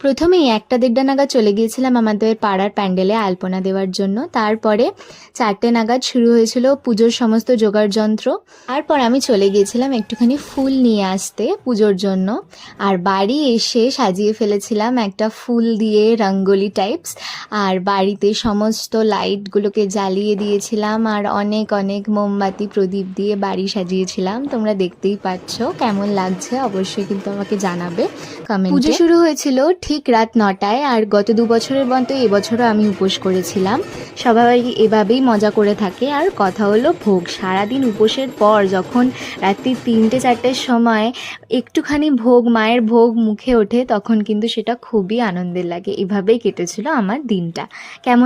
প্রথমেই 1টা-1:30 নাগাদ চলে গিয়েছিলাম আমাদের পাড়ার প্যান্ডেলে আলপনা দেওয়ার জন্য। তারপরে 4টে নাগাদ শুরু হয়েছিল পুজোর সমস্ত জোগাড়যন্ত্র। তারপর আমি চলে গিয়েছিলাম একটুখানি ফুল নিয়ে আসতে পুজোর জন্য। আর বাড়ি এসে সাজিয়ে ফেলেছিলাম একটা ফুল দিয়ে রঙ্গোলি টাইপস। আর বাড়িতে সমস্ত লাইটগুলোকে জ্বালিয়ে দিয়েছিলাম আর অনেক অনেক মোমবাতি প্রদীপ দিয়ে বাড়ি সাজিয়েছিলাম। তোমরা দেখতেই পাচ্ছ কেমন লাগছে, অবশ্যই কিন্তু আমাকে জানাবে কমেন্টে। পুজো শুরু হয়েছিল ঠিক রাত 9টায়। আর গত 2 বছরের মতো এবছরও আমি উপোস করেছিলাম। সবাই এভাবেই মজা করে থাকে। আর কথা হলো ভোগ, সারাদিন উপোসের পর যখন রাত্রি 3টে-4টের সময় একটুখানি ভোগ, মায়ের ভোগ মুখে ওঠে, তখন কিন্তু সেটা খুবই আনন্দের লাগে। এভাবেই কেটেছিল আমার দিনটা। কেমন